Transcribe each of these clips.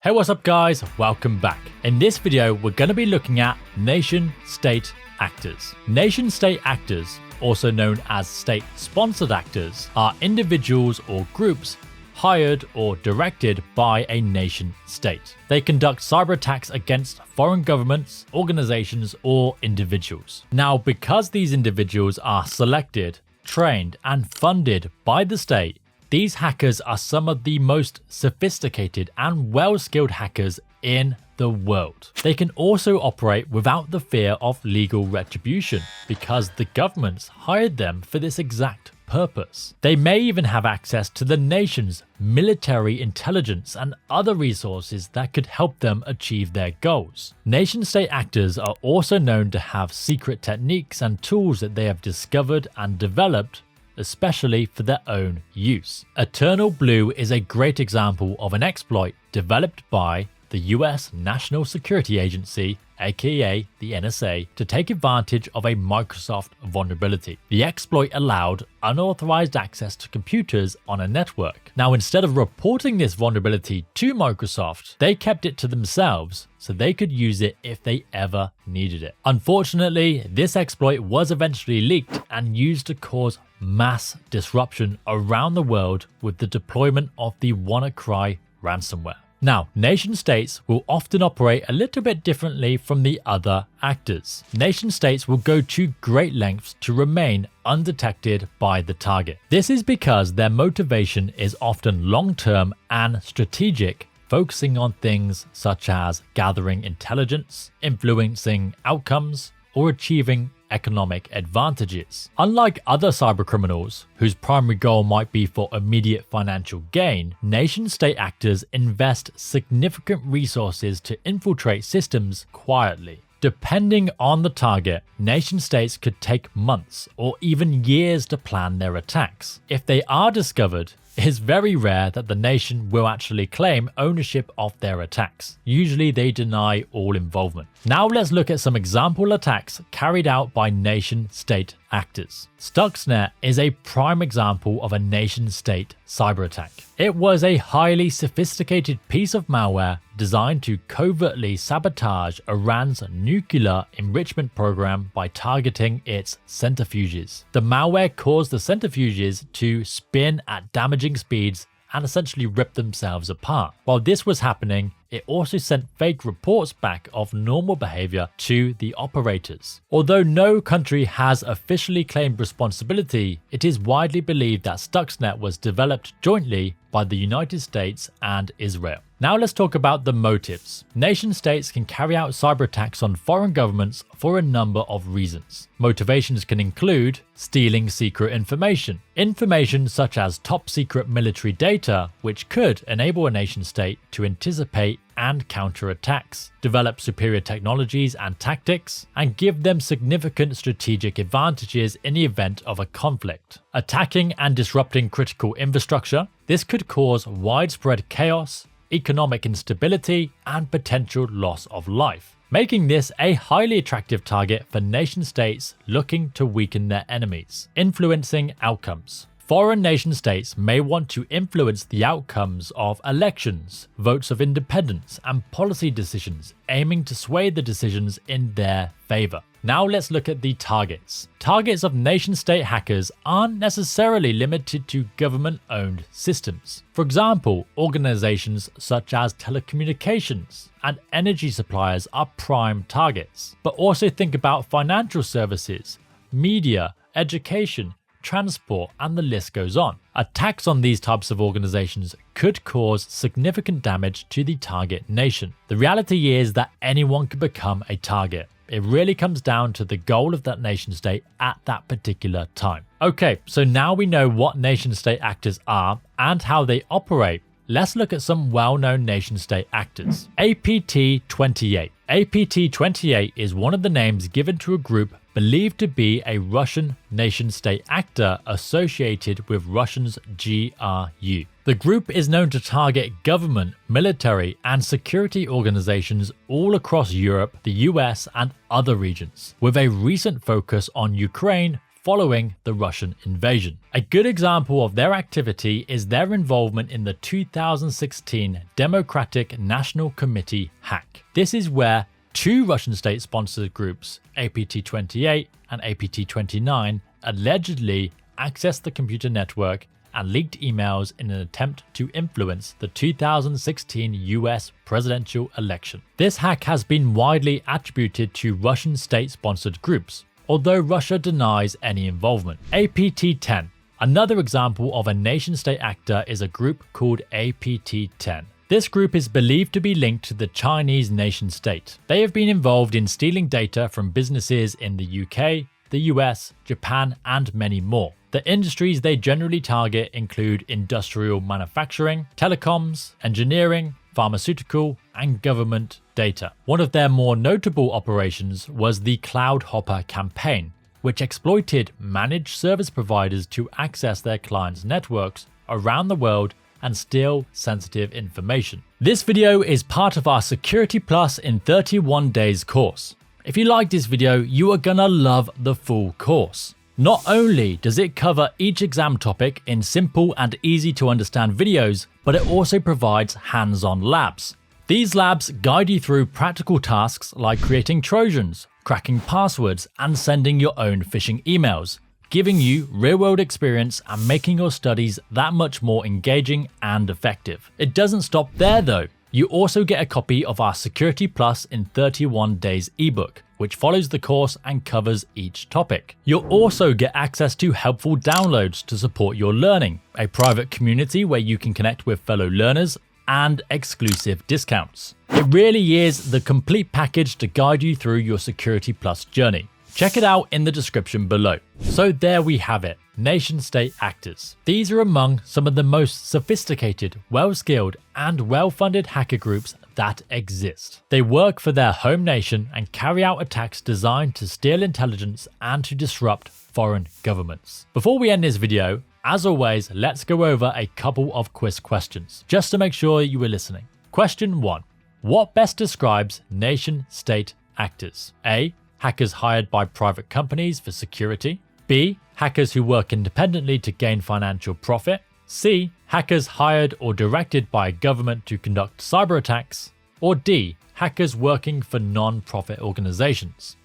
Hey, what's up guys? Welcome back. In this video, we're going to be looking at nation-state actors. Nation-state actors, also known as state-sponsored actors, are individuals or groups hired or directed by a nation-state. They conduct cyber attacks against foreign governments, organizations, or individuals. Now, because these individuals are selected, trained, and funded by the state, these hackers are some of the most sophisticated and well-skilled hackers in the world. They can also operate without the fear of legal retribution because the governments hired them for this exact purpose. They may even have access to the nation's military intelligence and other resources that could help them achieve their goals. Nation-state actors are also known to have secret techniques and tools that they have discovered and developed especially for their own use. Eternal Blue is a great example of an exploit developed by the US National Security Agency, aka the NSA, to take advantage of a Microsoft vulnerability. The exploit allowed unauthorized access to computers on a network. Now, instead of reporting this vulnerability to Microsoft, they kept it to themselves so they could use it if they ever needed it. Unfortunately, this exploit was eventually leaked and used to cause mass disruption around the world with the deployment of the WannaCry ransomware. Now, nation-states will often operate a little bit differently from the other actors. Nation-states will go to great lengths to remain undetected by the target. This is because their motivation is often long-term and strategic, focusing on things such as gathering intelligence, influencing outcomes, or achieving economic advantages. Unlike other cybercriminals, whose primary goal might be for immediate financial gain, nation-state actors invest significant resources to infiltrate systems quietly. Depending on the target, nation-states could take months or even years to plan their attacks. If they are discovered, it is very rare that the nation will actually claim ownership of their attacks. Usually they deny all involvement. Now let's look at some example attacks carried out by nation-state actors. Stuxnet is a prime example of a nation-state cyber attack. It was a highly sophisticated piece of malware designed to covertly sabotage Iran's nuclear enrichment program by targeting its centrifuges. The malware caused the centrifuges to spin at damaging speeds and essentially rip themselves apart. While this was happening, it also sent fake reports back of normal behavior to the operators. Although no country has officially claimed responsibility, it is widely believed that Stuxnet was developed jointly by the United States and Israel. Now let's talk about the motives. Nation-states can carry out cyber attacks on foreign governments for a number of reasons. Motivations can include stealing secret information. Information such as top-secret military data, which could enable a nation-state to anticipate and counter attacks, develop superior technologies and tactics, and give them significant strategic advantages in the event of a conflict. Attacking and disrupting critical infrastructure. This could cause widespread chaos, economic instability, and potential loss of life, making this a highly attractive target for nation-states looking to weaken their enemies. Influencing outcomes. Foreign nation-states may want to influence the outcomes of elections, votes of independence, and policy decisions, aiming to sway the decisions in their favor. Now let's look at the targets. Targets of nation-state hackers aren't necessarily limited to government-owned systems. For example, organizations such as telecommunications and energy suppliers are prime targets. But also think about financial services, media, education, transport, and the list goes on. Attacks on these types of organizations could cause significant damage to the target nation. The reality is that anyone can become a target. It really comes down to the goal of that nation state at that particular time. Okay, so now we know what nation state actors are and how they operate. Let's look at some well-known nation-state actors. APT-28. APT-28 is one of the names given to a group believed to be a Russian nation-state actor associated with Russia's GRU. The group is known to target government, military, and security organizations all across Europe, the US, and other regions, with a recent focus on Ukraine following the Russian invasion. A good example of their activity is their involvement in the 2016 Democratic National Committee hack. This is where two Russian state-sponsored groups, APT-28 and APT-29, allegedly accessed the computer network and leaked emails in an attempt to influence the 2016 US presidential election. This hack has been widely attributed to Russian state-sponsored groups, although Russia denies any involvement. APT-10. Another example of a nation-state actor is a group called APT-10. This group is believed to be linked to the Chinese nation-state. They have been involved in stealing data from businesses in the UK, the US, Japan, and many more. The industries they generally target include industrial manufacturing, telecoms, engineering, pharmaceutical, and government data. One of their more notable operations was the Cloud Hopper campaign, which exploited managed service providers to access their clients' networks around the world and steal sensitive information. This video is part of our Security Plus in 31 Days course. If you like this video, you are gonna love the full course. Not only does it cover each exam topic in simple and easy to understand videos, but it also provides hands-on labs. These labs guide you through practical tasks like creating Trojans, cracking passwords, and sending your own phishing emails, giving you real-world experience and making your studies that much more engaging and effective. It doesn't stop there though. You also get a copy of our Security Plus in 31 Days ebook, which follows the course and covers each topic. You'll also get access to helpful downloads to support your learning, a private community where you can connect with fellow learners, and exclusive discounts. It really is the complete package to guide you through your Security Plus journey. Check it out in the description below. So there we have it, nation-state actors. These are among some of the most sophisticated, well-skilled, and well-funded hacker groups that exist. They work for their home nation and carry out attacks designed to steal intelligence and to disrupt foreign governments. Before we end this video, as always, let's go over a couple of quiz questions, just to make sure you were listening. Question 1. What best describes nation-state actors? A. Hackers hired by private companies for security. B. Hackers who work independently to gain financial profit. C. Hackers hired or directed by a government to conduct cyber attacks. Or D. Hackers working for non-profit organizations.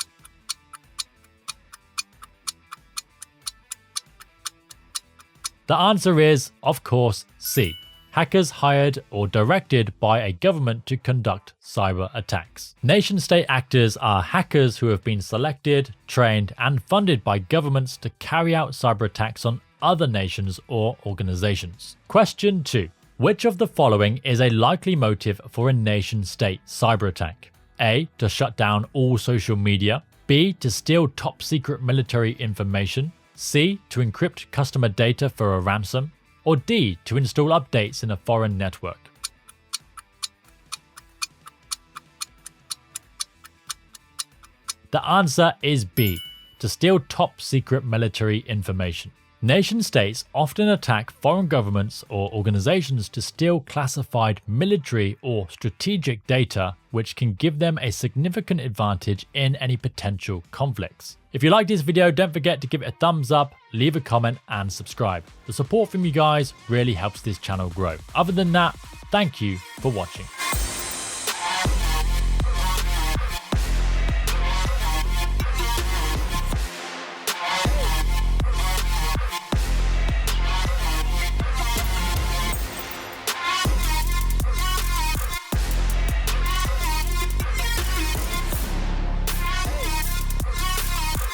The answer is, of course, C. Hackers hired or directed by a government to conduct cyber attacks. Nation-state actors are hackers who have been selected, trained, and funded by governments to carry out cyber attacks on other nations or organizations. Question 2. Which of the following is a likely motive for a nation-state cyber attack? A. To shut down all social media. B. To steal top-secret military information. C. To encrypt customer data for a ransom. Or D. To install updates in a foreign network. The answer is B. To steal top secret military information. Nation states often attack foreign governments or organizations to steal classified military or strategic data, which can give them a significant advantage in any potential conflicts. If you like this video, don't forget to give it a thumbs up, leave a comment, and subscribe. The support from you guys really helps this channel grow. Other than that, thank you for watching.